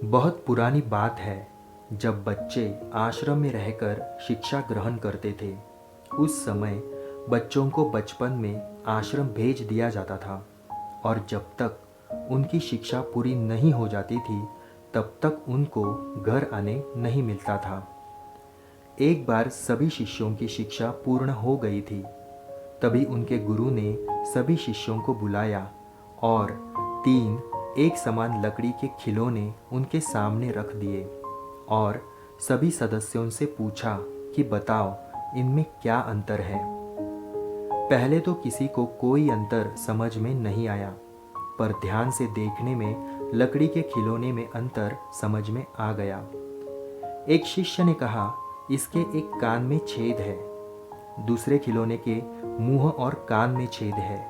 बहुत पुरानी बात है जब बच्चे आश्रम में रहकर शिक्षा ग्रहण करते थे। उस समय बच्चों को बचपन में आश्रम भेज दिया जाता था और जब तक उनकी शिक्षा पूरी नहीं हो जाती थी तब तक उनको घर आने नहीं मिलता था। एक बार सभी शिष्यों की शिक्षा पूर्ण हो गई थी। तभी उनके गुरु ने सभी शिष्यों को बुलाया और 3 एक समान लकड़ी के खिलौने उनके सामने रख दिए और सभी सदस्यों से पूछा कि बताओ इनमें क्या अंतर है। पहले तो किसी को कोई अंतर समझ में नहीं आया, पर ध्यान से देखने में लकड़ी के खिलौने में अंतर समझ में आ गया। एक शिष्य ने कहा, इसके एक कान में छेद है, दूसरे खिलौने के मुंह और कान में छेद है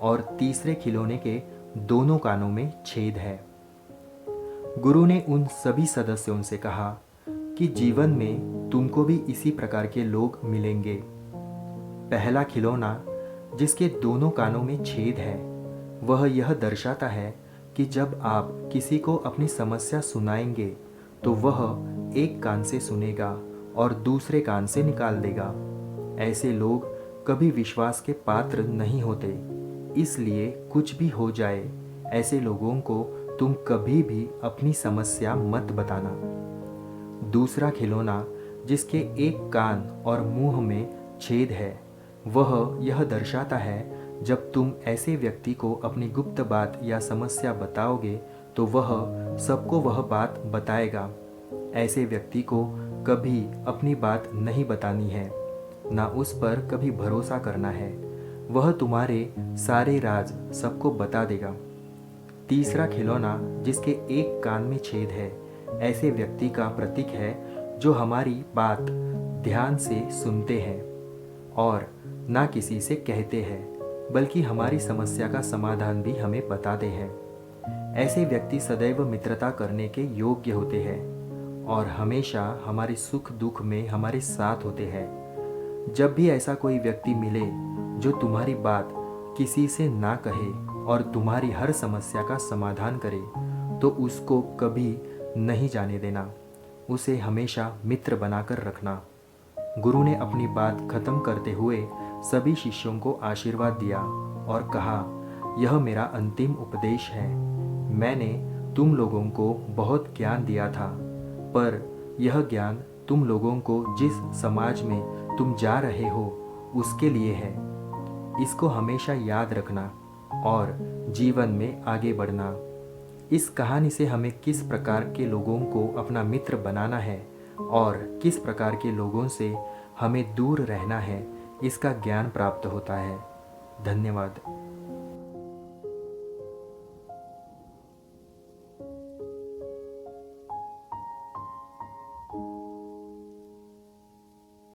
और तीसरे खिलौने के दोनों कानों में छेद है। गुरु ने उन सभी सदस्यों से कहा कि जीवन में तुमको भी इसी प्रकार के लोग मिलेंगे। पहला खिलौना जिसके दोनों कानों में छेद है वह यह दर्शाता है कि जब आप किसी को अपनी समस्या सुनाएंगे तो वह एक कान से सुनेगा और दूसरे कान से निकाल देगा। ऐसे लोग कभी विश्वास के पात्र नहीं होते, इसलिए कुछ भी हो जाए ऐसे लोगों को तुम कभी भी अपनी समस्या मत बताना। दूसरा खिलौना जिसके एक कान और मुंह में छेद है वह यह दर्शाता है जब तुम ऐसे व्यक्ति को अपनी गुप्त बात या समस्या बताओगे तो वह सबको वह बात बताएगा। ऐसे व्यक्ति को कभी अपनी बात नहीं बतानी है, ना उस पर कभी भरोसा करना है। वह तुम्हारे सारे राज सबको बता देगा। तीसरा खिलौना जिसके एक कान में छेद है ऐसे व्यक्ति का प्रतीक है जो हमारी बात ध्यान से सुनते हैं और ना किसी से कहते हैं, बल्कि हमारी समस्या का समाधान भी हमें बताते हैं। ऐसे व्यक्ति सदैव मित्रता करने के योग्य होते हैं और हमेशा हमारे सुख दुख में हमारे साथ होते हैं। जब भी ऐसा कोई व्यक्ति मिले जो तुम्हारी बात किसी से ना कहे और तुम्हारी हर समस्या का समाधान करे तो उसको कभी नहीं जाने देना, उसे हमेशा मित्र बनाकर रखना। गुरु ने अपनी बात खत्म करते हुए सभी शिष्यों को आशीर्वाद दिया और कहा, यह मेरा अंतिम उपदेश है। मैंने तुम लोगों को बहुत ज्ञान दिया था, पर यह ज्ञान तुम लोगों को जिस समाज में तुम जा रहे हो उसके लिए है। इसको हमेशा याद रखना और जीवन में आगे बढ़ना। इस कहानी से हमें किस प्रकार के लोगों को अपना मित्र बनाना है और किस प्रकार के लोगों से हमें दूर रहना है, इसका ज्ञान प्राप्त होता है। धन्यवाद।